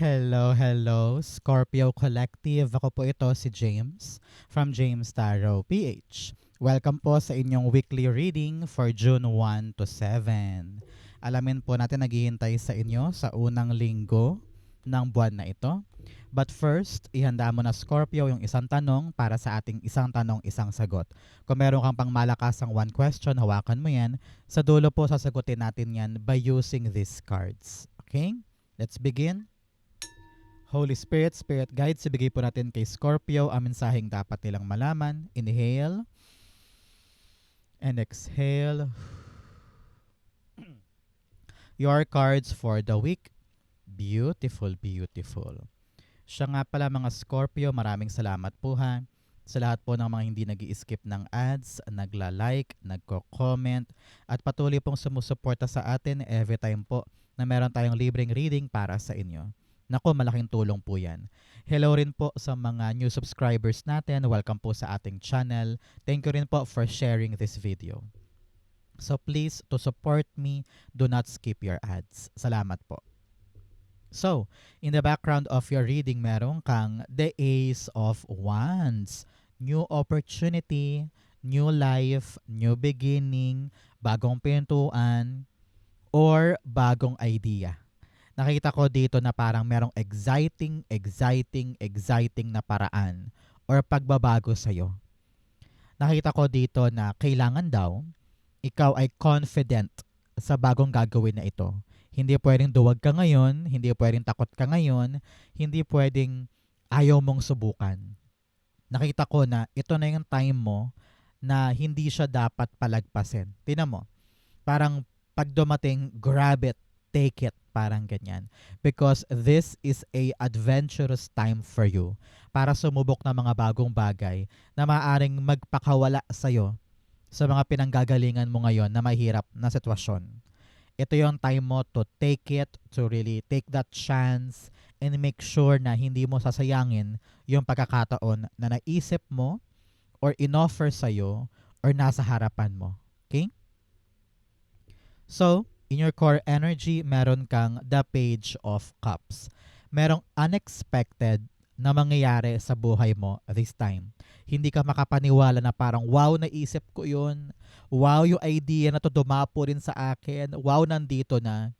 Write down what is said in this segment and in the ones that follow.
Hello, hello, Scorpio Collective. Ako po ito si James from James Tarot PH. Welcome po sa inyong weekly reading for June 1 to 7. Alamin po natin naghihintay sa inyo sa unang linggo ng buwan na ito. But first, ihanda mo na Scorpio yung isang tanong para sa ating isang tanong, isang sagot. Kung meron kang pang malakasang one question, hawakan mo yan. Sa dulo po, sasagutin natin yan by using these cards. Okay? Let's begin. Holy Spirit, Spirit Guides, ibigay po natin kay Scorpio ang mensaheng dapat nilang malaman. Inhale and exhale. Your cards for the week. Beautiful, beautiful. Siya nga pala mga Scorpio, maraming salamat po ha. Sa lahat po ng mga hindi nag-i-skip ng ads, nagla-like, nagko-comment, at patuloy pong sumusuporta sa atin every time po na meron tayong libreng reading para sa inyo. Nako, malaking tulong po yan. Hello rin po sa mga new subscribers natin. Welcome po sa ating channel. Thank you rin po for sharing this video. So please, to support me, do not skip your ads. Salamat po. So, in the background of your reading, meron kang the Ace of Wands. New opportunity, new life, new beginning, bagong pintuan, or bagong idea. Nakita ko dito na parang merong exciting na paraan or pagbabago sa'yo. Nakita ko dito na kailangan daw ikaw ay confident sa bagong gagawin na ito. Hindi pwedeng duwag ka ngayon, hindi pwedeng takot ka ngayon, hindi pwedeng ayaw mong subukan. Nakita ko na ito na yung time mo na hindi siya dapat palagpasin. Tingnan mo, parang pag dumating, grab it, take it, parang ganyan. Because this is a adventurous time for you para sumubok ng mga bagong bagay na maaaring magpakawala sa'yo sa mga pinanggagalingan mo ngayon na mahirap na sitwasyon. Ito yung time mo to take it, to really take that chance and make sure na hindi mo sasayangin yung pagkakataon na naisip mo or inoffer sa'yo or nasa harapan mo. Okay? So, in your core energy, meron kang the Page of Cups. Merong unexpected na mangyayari sa buhay mo this time. Hindi ka makapaniwala na parang, wow, naisip ko yun. Wow, yung idea na to dumapo rin sa akin. Wow, nandito na.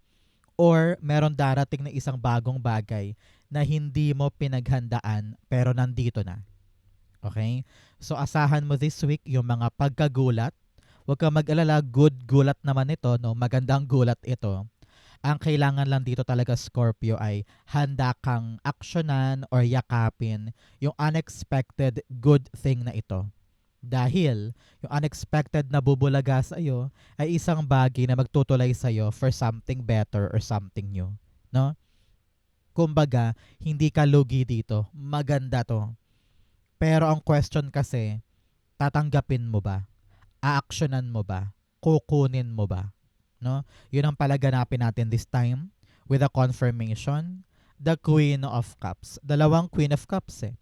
Or meron darating na isang bagong bagay na hindi mo pinaghandaan pero nandito na. Okay? So, asahan mo this week yung mga pagkagulat. Huwag kang mag-alala, good gulat naman ito, no? Magandang gulat ito. Ang kailangan lang dito talaga, Scorpio, ay handa kang aksyonan or yakapin yung unexpected good thing na ito. Dahil yung unexpected na bubulaga sa iyo ay isang bagay na magtutulay sa iyo for something better or something new. No? Kumbaga, hindi ka lugi dito. Maganda to. Pero ang question kasi, tatanggapin mo ba? Aaksyonan mo ba? Kukunin mo ba? No? Yun ang palaganapin natin this time with a confirmation, the Queen of Cups. Dalawang Queen of Cups eh.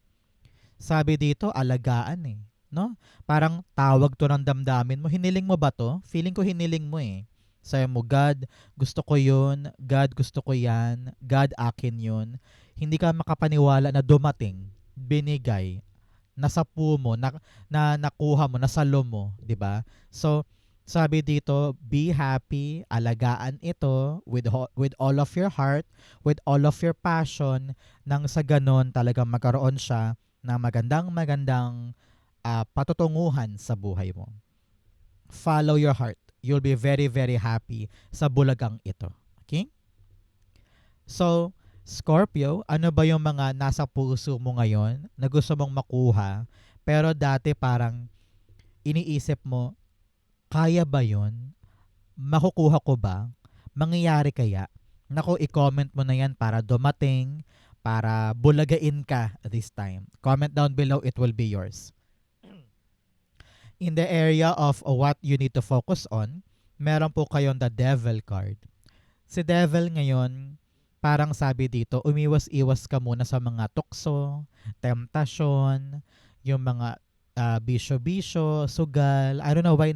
Sabi dito, alagaan eh. No? Parang tawag to ng damdamin mo. Hiniling mo ba to? Feeling ko hiniling mo eh. Sabi mo, God, gusto ko yun. God, gusto ko yan. God, akin yun. Hindi ka makapaniwala na dumating, binigay, nasapu mo, nakuha mo, nasalo mo, 'di ba? So, sabi dito, be happy, alagaan ito with all of your heart, with all of your passion, nang sa ganon talagang magkaroon siya ng magandang patutunguhan sa buhay mo. Follow your heart. You'll be very happy sa bulagang ito. Okay? So, Scorpio, ano ba yung mga nasa puso mo ngayon na gusto mong makuha pero dati parang iniisip mo, kaya ba yun? Makukuha ko ba? Mangyayari kaya? Naku, i-comment mo na yan para dumating, para bulagain ka this time. Comment down below, it will be yours. In the area of what you need to focus on, meron po kayong the Devil card. Si Devil ngayon, parang sabi dito, umiwas-iwas ka muna sa mga tukso, temptasyon, yung mga bisyo-bisyo, sugal. I don't know why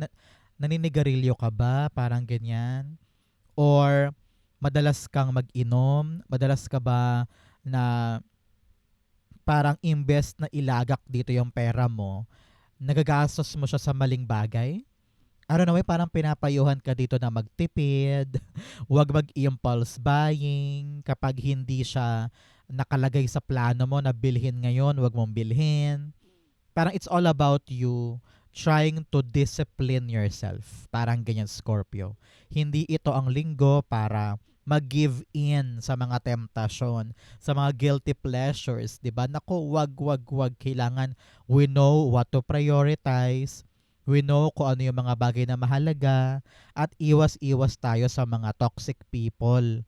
naninigarilyo ka ba? Parang ganyan. Or madalas kang mag-inom? Madalas ka ba na parang imbes na ilagak dito yung pera mo, nagagastos mo siya sa maling bagay. I don't know, parang pinapayuhan ka dito na magtipid, huwag mag-impulse buying, kapag hindi siya nakalagay sa plano mo na bilhin ngayon, huwag mong bilhin. Parang it's all about you trying to discipline yourself. Parang ganyan, Scorpio. Hindi ito ang linggo para mag-give in sa mga temptasyon, sa mga guilty pleasures, 'di ba? Nako, wag. Kailangan we know what to prioritize. We know kung ano yung mga bagay na mahalaga at iwas-iwas tayo sa mga toxic people.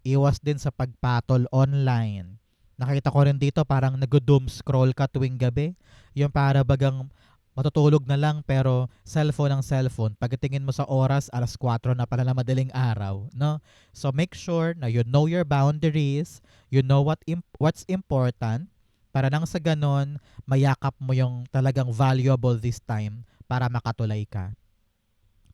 Iwas din sa pagpatol online. Nakita ko rin dito parang nag-doom scroll ka tuwing gabi. Yung para bagang matutulog na lang pero cellphone ang cellphone. Pagtingin mo sa oras, 4:00 na pala na madaling araw, no? So make sure na you know your boundaries, you know what's important para nang sa ganon, mayakap mo yung talagang valuable this time para makatulay ka.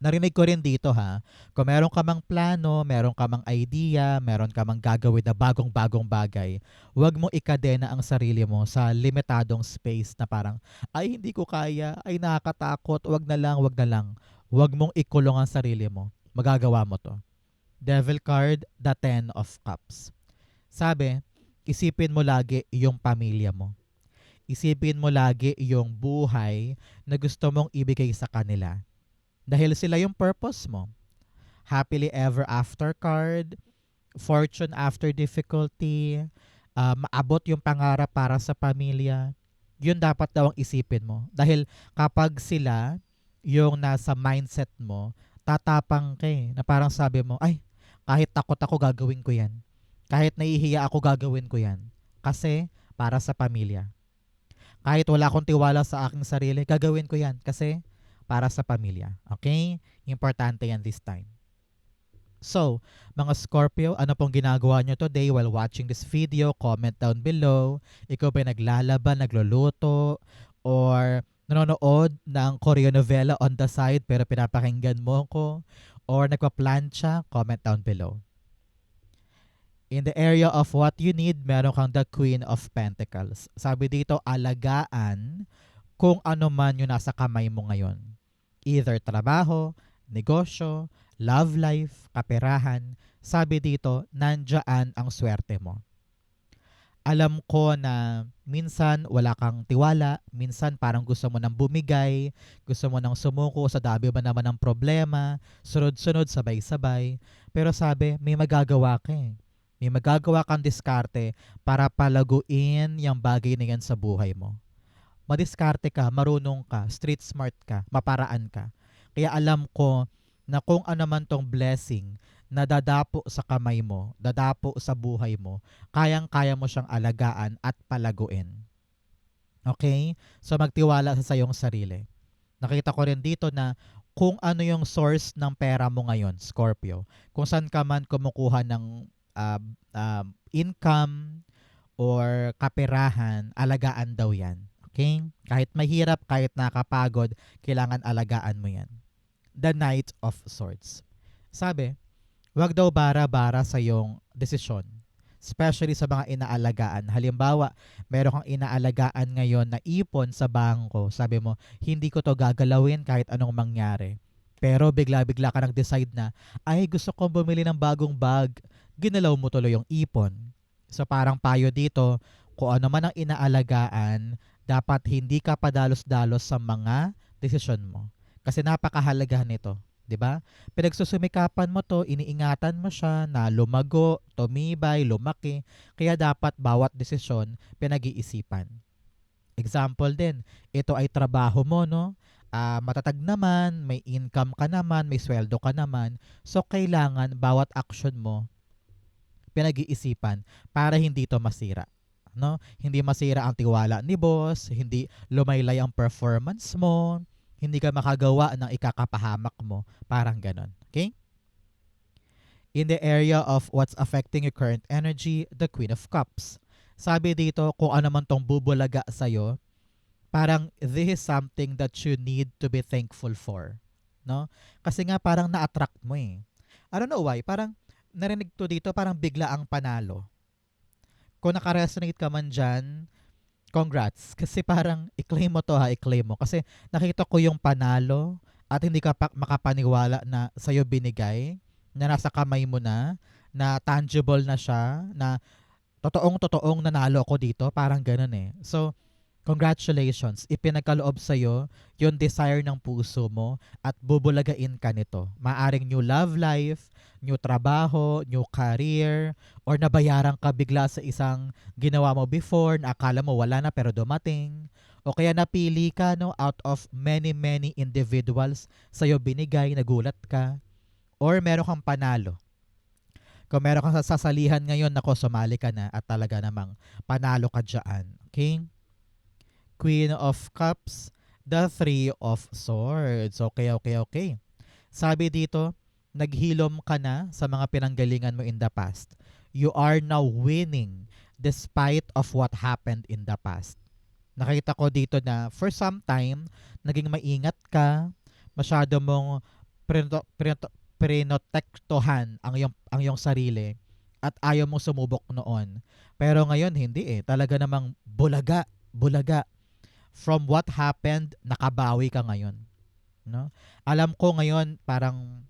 Narinig ko rin dito ha, kung meron ka mang plano, meron ka mang idea, meron ka mang gagawin na bagong-bagong bagay, huwag mo ikadena ang sarili mo sa limitadong space na parang, ay hindi ko kaya, ay nakakatakot, wag na lang, wag na lang. Huwag mong ikulong ang sarili mo. Magagawa mo to. Devil card, the Ten of Cups. Sabi, isipin mo lagi yung pamilya mo. Isipin mo lagi yung buhay na gusto mong ibigay sa kanila dahil sila yung purpose mo. Happily ever after card, fortune after difficulty, maabot yung pangarap para sa pamilya. Yun dapat daw ang isipin mo. Dahil kapag sila yung nasa mindset mo, tatapang ka na parang sabi mo, ay, kahit takot ako gagawin ko yan. Kahit nahihiya ako gagawin ko yan. Kasi para sa pamilya. Kahit wala akong tiwala sa aking sarili, gagawin ko yan. Kasi para sa pamilya. Okay? Importante yan this time. So, mga Scorpio, ano pong ginagawa nyo today while watching this video? Comment down below. Ikaw ba naglalaban, nagluluto, or nanonood ng Korean novela on the side pero pinapakinggan mo ko? Or nagpa-plancha? Comment down below. In the area of what you need, meron kang the Queen of Pentacles. Sabi dito, alagaan kung ano man yung nasa kamay mo ngayon. Either trabaho, negosyo, love life, kaperahan. Sabi dito, nandyan ang swerte mo. Alam ko na minsan wala kang tiwala, minsan parang gusto mo nang bumigay, gusto mo nang sumuko sa dami ba naman ng problema, sunod-sunod, sabay-sabay. Pero sabi, may magagawa ka eh. May magagawa kang diskarte para palaguin yung bagay na yan sa buhay mo. Madiskarte ka, marunong ka, street smart ka, maparaan ka. Kaya alam ko na kung ano man tong blessing na dadapo sa kamay mo, dadapo sa buhay mo, kayang-kaya mo siyang alagaan at palaguin. Okay? So magtiwala sa iyong sarili. Nakita ko rin dito na kung ano yung source ng pera mo ngayon, Scorpio. Kung saan ka man kumukuha ng income or kaperahan, alagaan daw yan. Okay? Kahit mahirap, kahit nakapagod, kailangan alagaan mo yan. The Knight of Swords. Sabi, wag daw bara-bara sa iyong desisyon. Especially sa mga inaalagaan. Halimbawa, meron kang inaalagaan ngayon na ipon sa bangko. Sabi mo, hindi ko to gagalawin kahit anong mangyari. Pero bigla-bigla ka nag-decide na, ay gusto kong bumili ng bagong bag. Ginalaw mo tuloy yung ipon. So parang payo dito, kung ano man ang inaalagaan, dapat hindi ka padalos-dalos sa mga desisyon mo. Kasi napakahalaga nito, 'di ba? Pinagsusumikapan mo 'to, iniingatan mo siya na lumago, tumibay, lumaki, kaya dapat bawat desisyon pinag-iisipan. Example din, ito ay trabaho mo, no? Matatag naman, may income ka naman, may sweldo ka naman. So kailangan bawat action mo pinag-iisipan para hindi to masira. No? Hindi masira ang tiwala ni boss, hindi lumaylay ang performance mo, hindi ka makagawa ng ikakapahamak mo, parang ganon. Okay? In the area of what's affecting your current energy, the Queen of Cups. Sabi dito, kung ano man tong bubulaga sa'yo, parang this is something that you need to be thankful for. No? Kasi nga parang na-attract mo eh. I don't know why, parang narinig to dito, parang bigla ang panalo. Kung naka-resonate ka man dyan, congrats. Kasi parang i-claim mo to ha, i-claim mo. Kasi nakita ko yung panalo at hindi ka makapaniwala na sa'yo binigay, na nasa kamay mo na tangible na siya, na totoong-totoong nanalo ako dito. Parang ganun eh. So, congratulations, ipinagkaloob sa'yo yung desire ng puso mo at bubulagain ka nito. Maaring new love life, new trabaho, new career, or nabayaran ka bigla sa isang ginawa mo before na akala mo wala na pero dumating. O kaya napili ka no, out of many many individuals sa'yo binigay, nagulat ka. Or meron kang panalo. Kung meron kang sasalihan ngayon, nako, sumali ka na at talaga namang panalo ka dyan. Okay? Queen of Cups, the Three of Swords. Okay, okay, okay. Sabi dito, naghilom ka na sa mga pinanggalingan mo in the past. You are now winning despite of what happened in the past. Nakita ko dito na for some time, naging maingat ka, masyado mong prinotektohan ang iyong sarili at ayaw mong sumubok noon. Pero ngayon, hindi eh. Talaga namang bulaga, bulaga. From what happened, nakabawi ka ngayon. No? Alam ko ngayon, parang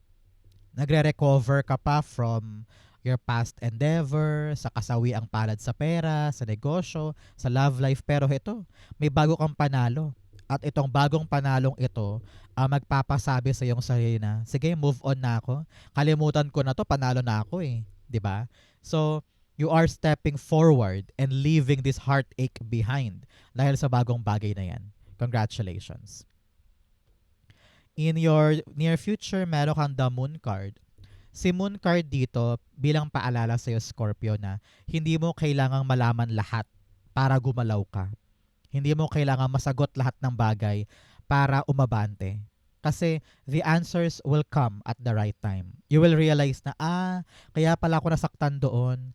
nagre-recover ka pa from your past endeavor, sa kasawi ang palad sa pera, sa negosyo, sa love life. Pero ito, may bago kang panalo. At itong bagong panalong ito, magpapasabi sa iyong sarili na, sige, move on na ako. Kalimutan ko na to, panalo na ako eh. 'Di ba? So, you are stepping forward and leaving this heartache behind dahil sa bagong bagay na yan. Congratulations. In your near future, meron kang the Moon card. Si Moon card dito, bilang paalala sa'yo, Scorpio, na hindi mo kailangang malaman lahat para gumalaw ka. Hindi mo kailangang masagot lahat ng bagay para umabante. Kasi the answers will come at the right time. You will realize na, kaya pala ako nasaktan doon.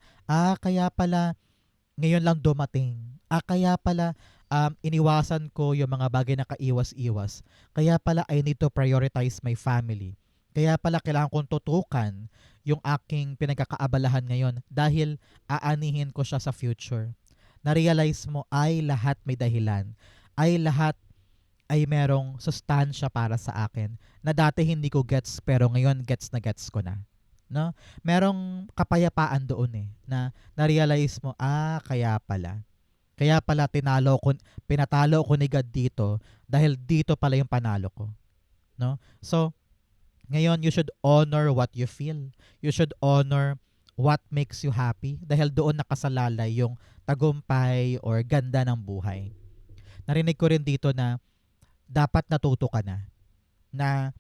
Kaya pala ngayon lang dumating. Kaya pala iniwasan ko yung mga bagay na kaiwas-iwas. Kaya pala I need to prioritize my family. Kaya pala kailangan kong tutukan yung aking pinagkakaabalahan ngayon dahil aanihin ko siya sa future. Na-realize mo ay lahat may dahilan. Ay lahat ay merong sustansya para sa akin na dati hindi ko gets pero ngayon gets na gets ko na. No? Merong kapayapaan doon eh na na-realize mo, kaya pala. Kaya pala pinatalo ko ni God dito dahil dito pala yung panalo ko. No? So, ngayon you should honor what you feel. You should honor what makes you happy dahil doon nakasalalay yung tagumpay or ganda ng buhay. Narinig ko rin dito na dapat natuto ka na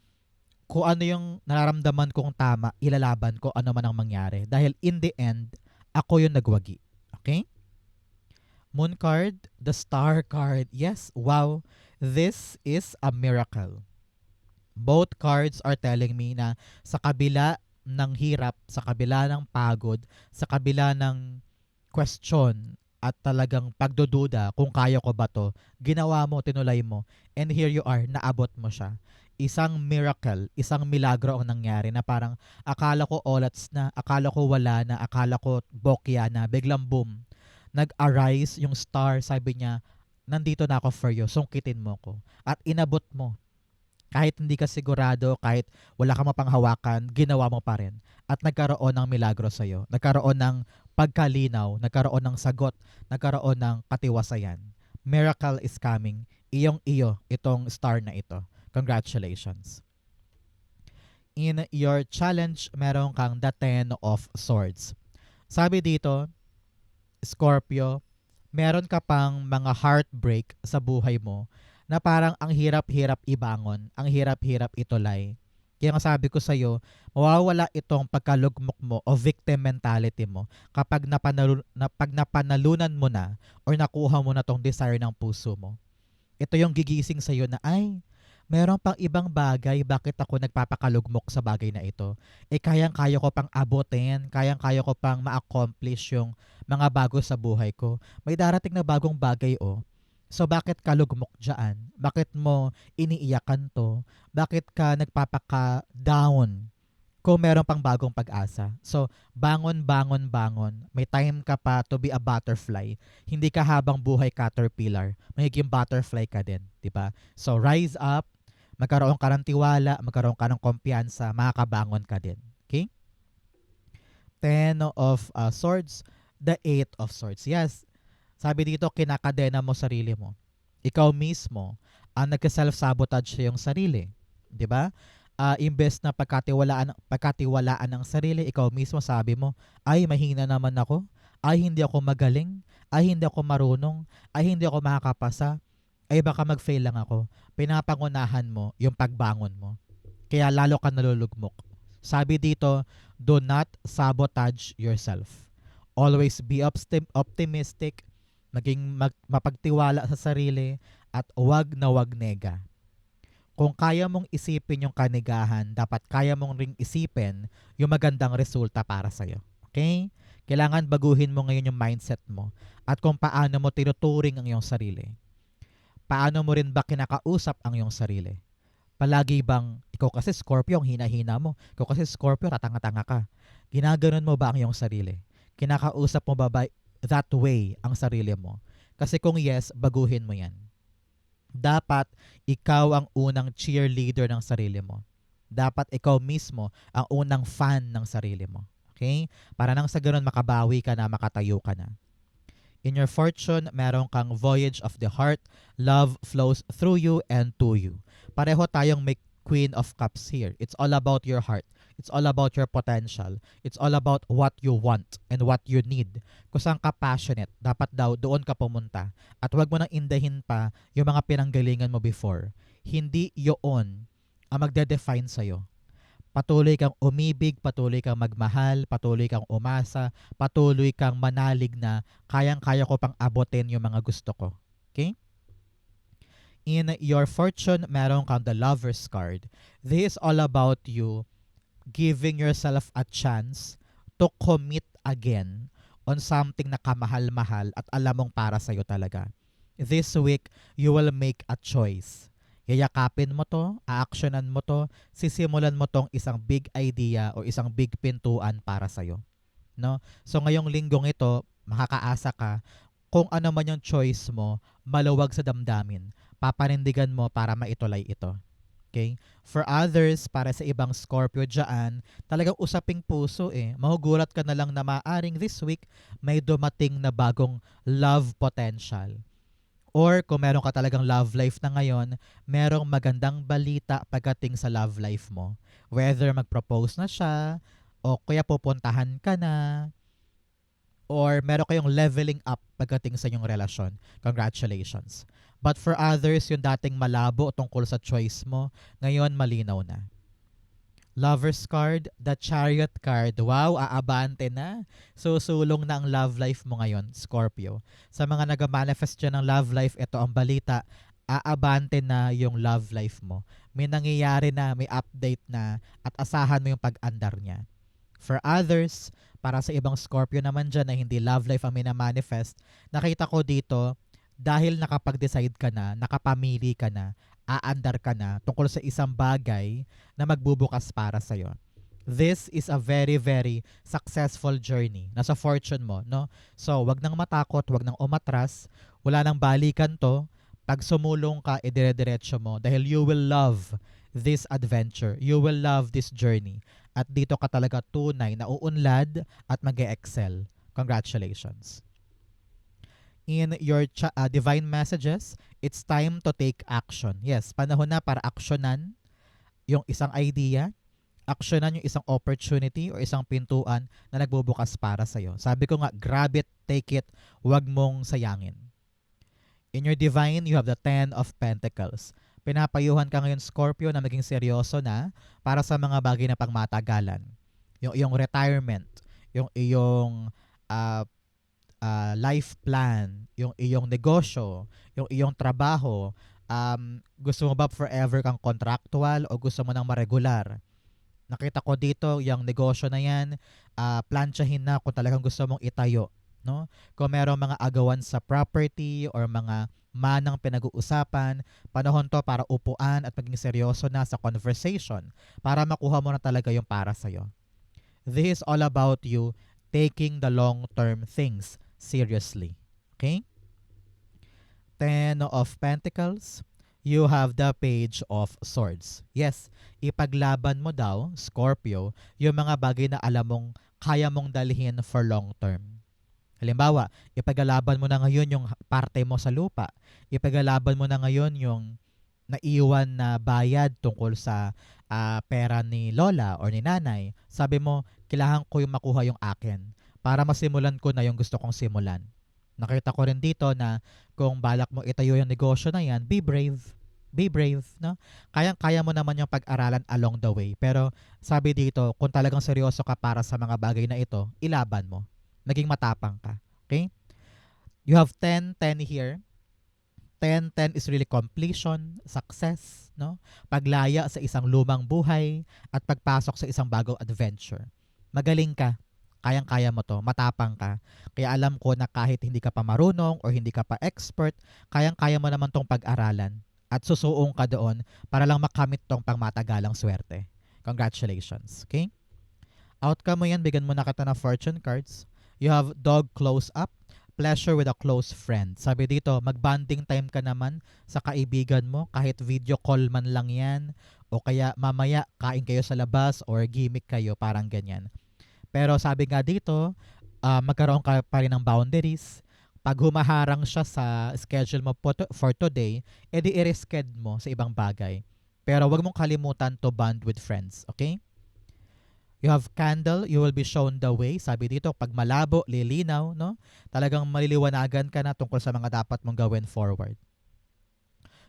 kung ano yung nararamdaman kong tama, ilalaban ko ano man ang mangyari. Dahil in the end, ako yung nagwagi. Okay? Moon card, the Star card. Yes, wow. This is a miracle. Both cards are telling me na sa kabila ng hirap, sa kabila ng pagod, sa kabila ng question at talagang pagdududa kung kaya ko ba to, ginawa mo, tinulay mo, and here you are, naabot mo siya. Isang miracle, isang milagro ang nangyari na parang akala ko olats na, akala ko wala na, akala ko bokya na, biglang boom. Nag-arise yung star, sabi niya, nandito na ako for you, sungkitin mo ko. At inabot mo. Kahit hindi ka sigurado, kahit wala ka mapanghawakan, ginawa mo pa rin. At nagkaroon ng milagro sa'yo. Nagkaroon ng pagkalinaw, nagkaroon ng sagot, nagkaroon ng katiwasayan. Miracle is coming. Iyong-iyo itong star na ito. Congratulations. In your challenge, meron kang the Ten of Swords. Sabi dito, Scorpio, meron ka pang mga heartbreak sa buhay mo na parang ang hirap-hirap ibangon, ang hirap-hirap itulay. Kaya nga sabi ko sa'yo, mawawala itong pagkalugmok mo o victim mentality mo kapag napanalunan mo na or nakuha mo na tong desire ng puso mo. Ito yung gigising sa'yo na, ay, meron pang ibang bagay, bakit ako nagpapakalugmok sa bagay na ito? Kayang-kaya ko pang abutin, kayang-kaya ko pang ma-accomplish yung mga bago sa buhay ko. May darating na bagong bagay So bakit ka lugmok dyan? Bakit mo iniiyakan to? Bakit ka nagpapaka-down kung meron pang bagong pag-asa. So, bangon, bangon, bangon. May time ka pa to be a butterfly. Hindi ka habang buhay caterpillar. Magiging butterfly ka din, di ba? So, rise up, magkaroon ka ng tiwala, magkaroon ka ng kumpiyansa, makakabangon ka din. Okay? Ten of Swords, the Eight of Swords. Yes, sabi dito, kinakadena mo sarili mo. Ikaw mismo ang nagka-self-sabotage sa iyong sarili. 'Di ba? Imbes na pagkatiwalaan ng sarili, ikaw mismo sabi mo, ay mahina naman ako, ay hindi ako magaling, ay hindi ako marunong, ay hindi ako makakapasa, ay baka mag-fail lang ako. Pinapangunahan mo yung pagbangon mo. Kaya lalo ka nalulugmok. Sabi dito, do not sabotage yourself. Always be optimistic, mapagtiwala sa sarili, at wag na wag nega. Kung kaya mong isipin yung kanigahan, dapat kaya mong ring isipin yung magandang resulta para sa'yo. Okay? Kailangan baguhin mo ngayon yung mindset mo at kung paano mo tinuturing ang iyong sarili. Paano mo rin ba kinakausap ang iyong sarili? Palagi bang, ikaw kasi Scorpio, ang hina-hina mo. Ikaw kasi Scorpio, tatanga-tanga ka. Ginaganon mo ba ang iyong sarili? Kinakausap mo ba that way ang sarili mo? Kasi kung yes, baguhin mo yan. Dapat ikaw ang unang cheerleader ng sarili mo. Dapat ikaw mismo ang unang fan ng sarili mo. Okay? Para nang sa ganun makabawi ka na, makatayo ka na. In your fortune, meron kang voyage of the heart. Love flows through you and to you. Pareho tayong may Queen of Cups here. It's all about your heart. It's all about your potential. It's all about what you want and what you need. Kung saan ka passionate, dapat daw doon ka pumunta. At huwag mo nang indahin pa yung mga pinanggalingan mo before. Hindi yun ang magde-define sa'yo. Patuloy kang umibig, patuloy kang magmahal, patuloy kang umasa, patuloy kang manalig na kayang-kaya ko pang abutin yung mga gusto ko. Okay? In your fortune, meron kang the Lover's card. This is all about you giving yourself a chance to commit again on something na kamahal-mahal at alam mong para sa'yo talaga. This week, you will make a choice. Yayakapin mo to, aaksyonan mo to, sisimulan mo tong isang big idea o isang big pintuan para sa'yo. No? So ngayong linggong ito, makakaasa ka kung ano man yung choice mo, maluwag sa damdamin. Papanindigan mo para maitulay ito. Okay? For others, para sa ibang Scorpio dyan, talagang usaping puso eh. Mahugulat ka na lang na maaring this week may dumating na bagong love potential. Or kung meron ka talagang love life na ngayon, merong magandang balita pagdating sa love life mo. Whether mag-propose na siya, o kaya pupuntahan ka na, or meron kayong leveling up pagdating sa inyong relasyon. Congratulations. But for others, yung dating malabo tungkol sa choice mo, ngayon malinaw na. Lover's card, the Chariot card. Wow, aabante na. Susulong na ang love life mo ngayon, Scorpio. Sa mga nag-manifest dyan ng love life, ito ang balita, aabante na yung love life mo. May nangyayari na, may update na, at asahan mo yung pag-andar niya. For others, para sa ibang Scorpio naman dyan na hindi love life ang minamanifest, nakita ko dito, dahil nakapag-decide ka na, nakapamili ka na, aandar ka na tungkol sa isang bagay na magbubukas para sa'yo. This is a very, very successful journey. Nasa fortune mo, no? So, wag nang matakot, wag nang umatras. Wala nang balikan to. Pag sumulong ka, idire-diretso mo dahil you will love this adventure. You will love this journey. At dito ka talaga tunay na uunlad at mag-e-excel. Congratulations. In your divine messages, it's time to take action. Yes, panahon na para aksyonan yung isang idea, aksyonan yung isang opportunity o isang pintuan na nagbubukas para sa'yo. Sabi ko nga, grab it, take it, wag mong sayangin. In your divine, you have the 10 of Pentacles. Pinapayuhan ka ngayon, Scorpio, na maging seryoso na para sa mga bagay na pangmatagalan. Yung iyong retirement, yung iyong life plan, yung iyong negosyo, yung iyong trabaho, gusto mo ba forever kang contractual o gusto mo nang maregular? Nakita ko dito, yung negosyo na yan, plansyahin na kung talagang gusto mong itayo. No? Kung merong mga agawan sa property or mga manang pinag-uusapan. Panahon to para upuan at maging seryoso na sa conversation para makuha mo na talaga yung para sa'yo. This is all about you taking the long-term things seriously. Okay? Ten of Pentacles, you have the Page of Swords. Yes, ipaglaban mo daw, Scorpio, yung mga bagay na alam mong kaya mong dalhin for long term. Halimbawa, ipaglaban mo na ngayon yung parte mo sa lupa. Ipaglaban mo na ngayon yung naiwan na bayad tungkol sa pera ni lola or ni nanay. Sabi mo, kailangan ko yung makuha yung akin para masimulan ko na yung gusto kong simulan. Nakita ko rin dito na kung balak mo itayo yung negosyo na yan, be brave. Be brave, no? Kayang-kaya mo naman yung pag-aralan along the way. Pero sabi dito, kung talagang seryoso ka para sa mga bagay na ito, ilaban mo. Naging matapang ka. Okay? You have 10-10 here. 10-10 is really completion, success, no? Paglaya sa isang lumang buhay at pagpasok sa isang bagong adventure. Magaling ka. Kayang-kaya mo to, matapang ka. Kaya alam ko na kahit hindi ka pa marunong or hindi ka pa expert, kayang-kaya mo naman tong pag-aralan at susuong ka doon para lang makamit tong pangmatagalang swerte. Congratulations. Okay? Outcome mo yan, bigyan mo na kita ng fortune cards. You have dog close up, pleasure with a close friend. Sabi dito, mag-bonding time ka naman sa kaibigan mo, kahit video call man lang yan, o kaya mamaya kain kayo sa labas or gimmick kayo, parang ganyan. Pero sabi nga dito, magkaroon ka pa rin ng boundaries. Pag humaharang siya sa schedule mo for today, edi i-reschedule mo sa ibang bagay. Pero wag mong kalimutan to bond with friends, okay? You have candle, you will be shown the way. Sabi dito, pag malabo, lilinaw, no? Talagang maliliwanagan ka na tungkol sa mga dapat mong gawin forward.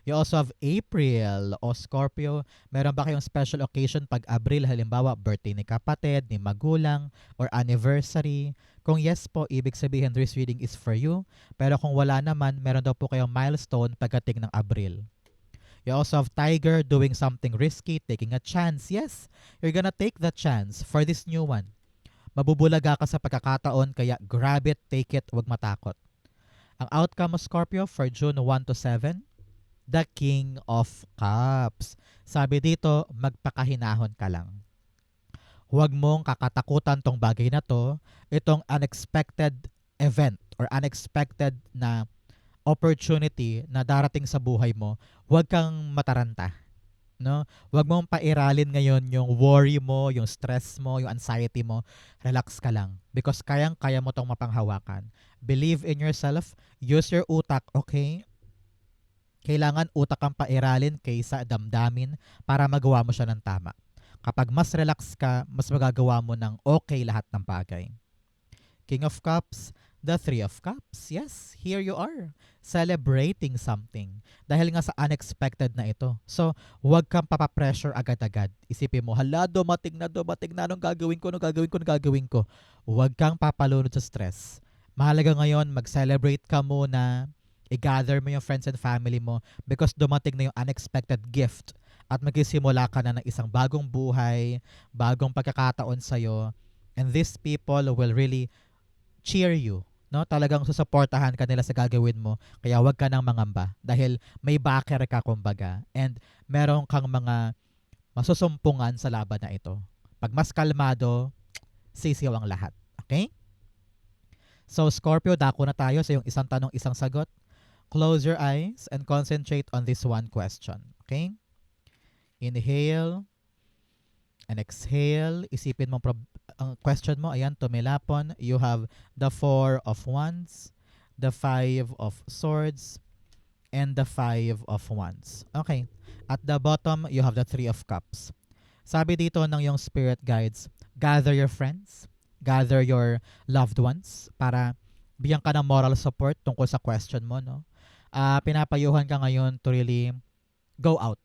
You also have April o Scorpio. Meron ba kayong special occasion pag Abril? Halimbawa, birthday ni kapatid, ni magulang, or anniversary? Kung yes po, ibig sabihin this reading is for you. Pero kung wala naman, meron daw po kayong milestone pagdating ng Abril. You also have Tiger doing something risky, taking a chance. Yes, you're gonna take the chance for this new one. Mabubulaga ka sa pagkakataon, kaya grab it, take it, wag matakot. Ang outcome of Scorpio for June 1 to 7, the King of Cups. Sabi dito, magpakahinahon ka lang. Huwag mong kakatakutan tong bagay na to. Itong unexpected event or unexpected na opportunity na darating sa buhay mo, huwag kang mataranta. No? Huwag mong pairalin ngayon yung worry mo, yung stress mo, yung anxiety mo. Relax ka lang. Because kayang-kaya mo tong mapanghawakan. Believe in yourself. Use your utak, okay? Kailangan utak ang pairalin kaysa damdamin para magawa mo siya ng tama. Kapag mas relax ka, mas magagawa mo ng okay lahat ng bagay. King of Cups, the Three of Cups. Yes, here you are. Celebrating something. Dahil nga sa unexpected na ito. So, huwag kang papapressure agad-agad. Isipin mo, hala, dumating na, anong gagawin ko. Huwag kang papalunod sa stress. Mahalaga ngayon, mag-celebrate ka muna, i-gather mo yung friends and family mo because dumating na yung unexpected gift at magsisimula ka na ng isang bagong buhay, bagong pagkakataon sa'yo, and these people will really cheer you. No? Talagang susuportahan ka nila sa gagawin mo, kaya wag ka nang mangamba dahil may backer ka kumbaga and meron kang mga masusumpungan sa laban na ito. Pag mas kalmado, sisiyaw ang lahat. Okay? So Scorpio, dako na tayo sa yung isang tanong, isang sagot. Close your eyes and concentrate on this one question. Okay? Inhale and exhale. Isipin mo ang question mo. Ayan, tumilapon. You have the 4 of Wands, the 5 of Swords, and the 5 of Wands. Okay. At the bottom, you have the 3 of Cups. Sabi dito ng yung spirit guides, gather your friends, gather your loved ones para bigyan ka ng moral support tungkol sa question mo, no? Pinapayuhan ka ngayon to really go out.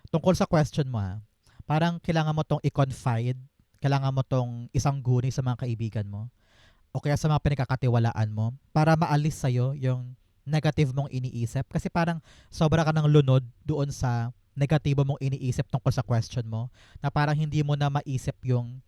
Tungkol sa question mo, ha? Parang kailangan mo tong i-confide, kailangan mo tong isang guni sa mga kaibigan mo o kaya sa mga pinagkakatiwalaan mo para maalis sa'yo yung negative mong iniisip. Kasi parang sobra ka ng lunod doon sa negatibo mong iniisip tungkol sa question mo na parang hindi mo na maisip yung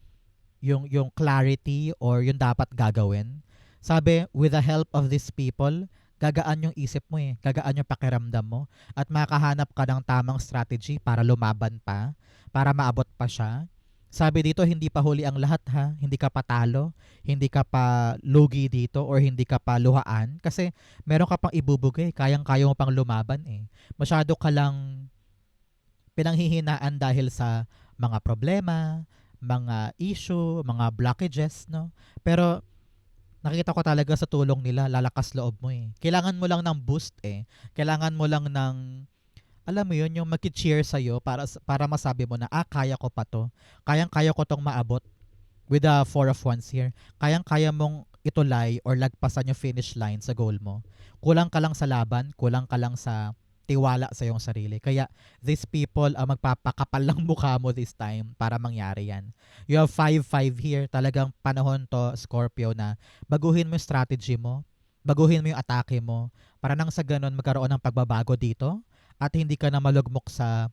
clarity or yung dapat gagawin. Sabi, with the help of these people, gagaan yung isip mo eh, gagaan yung pakiramdam mo, at makahanap ka ng tamang strategy para lumaban pa, para maabot pa siya. Sabi dito, hindi pa huli ang lahat ha, hindi ka pa talo, hindi ka pa lugi dito or hindi ka pa luhaan kasi meron ka pang ibubugay, kayang-kaya mo pang lumaban eh. Masyado ka lang pinanghihinaan dahil sa mga problema, mga issue, mga blockages, no? Pero nakita ko talaga sa tulong nila, lalakas loob mo eh. Kailangan mo lang ng boost eh. Kailangan mo lang ng, alam mo yun, yung mag-cheer sa'yo para masabi mo na, kaya ko pa to. Kayang-kaya ko tong maabot with the four of wands here. Kayang-kaya mong itulay or lagpasan yung finish line sa goal mo. Kulang ka lang sa laban, kulang ka lang sa tiwala sa iyong sarili. Kaya these people ang magpapakapal ng mukha mo this time para mangyari yan. You have 5-5 here. Talagang panahon to, Scorpio, na baguhin mo yung strategy mo, baguhin mo yung atake mo, para nang sa ganun magkaroon ng pagbabago dito at hindi ka na malugmok sa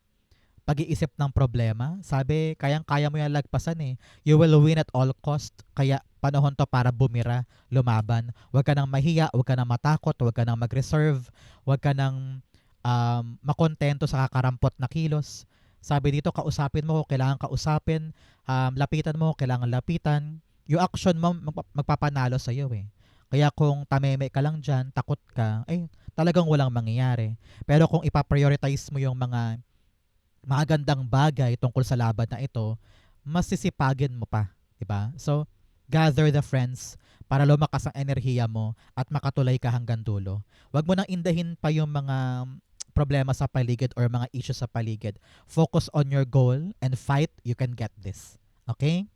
pag-iisip ng problema. Sabi, kayang-kaya mo yan lagpasan eh. You will win at all cost. Kaya panahon to para bumira, lumaban. Huwag ka nang mahiya, huwag ka nang matakot, huwag ka nang mag-reserve, huwag ka nang makontento sa kakarampot na kilos. Sabi dito, kausapin mo kung kailangan kausapin, lapitan mo kung kailangan lapitan. Yung action mo magpapanalo sa iyo eh. Kaya kung tameme ka lang dyan, takot ka, ay talagang walang mangyayari. Pero kung ipaprioritize mo yung mga magagandang bagay tungkol sa laban na ito, mas sisipagin mo pa, 'di ba? So, gather the friends para lumakas ang enerhiya mo at makatuloy ka hanggang dulo. Huwag mo nang indahin pa yung mga problema sa paligid or mga issues sa paligid. Focus on your goal and fight. You can get this. Okay?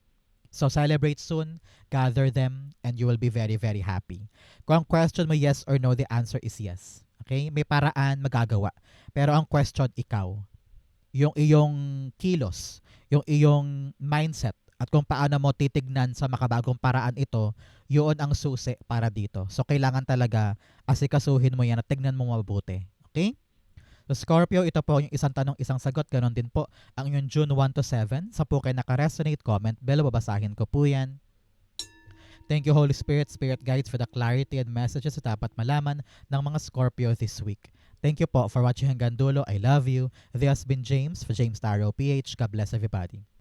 So, celebrate soon, gather them, and you will be very, very happy. Kung ang question mo yes or no, the answer is yes. Okay? May paraan, magagawa. Pero ang question, ikaw, yung iyong kilos, yung iyong mindset, at kung paano mo titignan sa makabagong paraan ito, yun ang susi para dito. So, kailangan talaga asikasuhin mo yan at tignan mo mabuti. Okay? So, Scorpio, ito po yung isang tanong, isang sagot. Ganon din po ang yung June 1 to 7. Sa po kayo naka-resonate, comment below, babasahin ko po yan. Thank you, Holy Spirit, Spirit Guides, for the clarity and messages na dapat malaman ng mga Scorpio this week. Thank you po for watching hanggang dulo. I love you. This has been James for James Tarot PH. God bless everybody.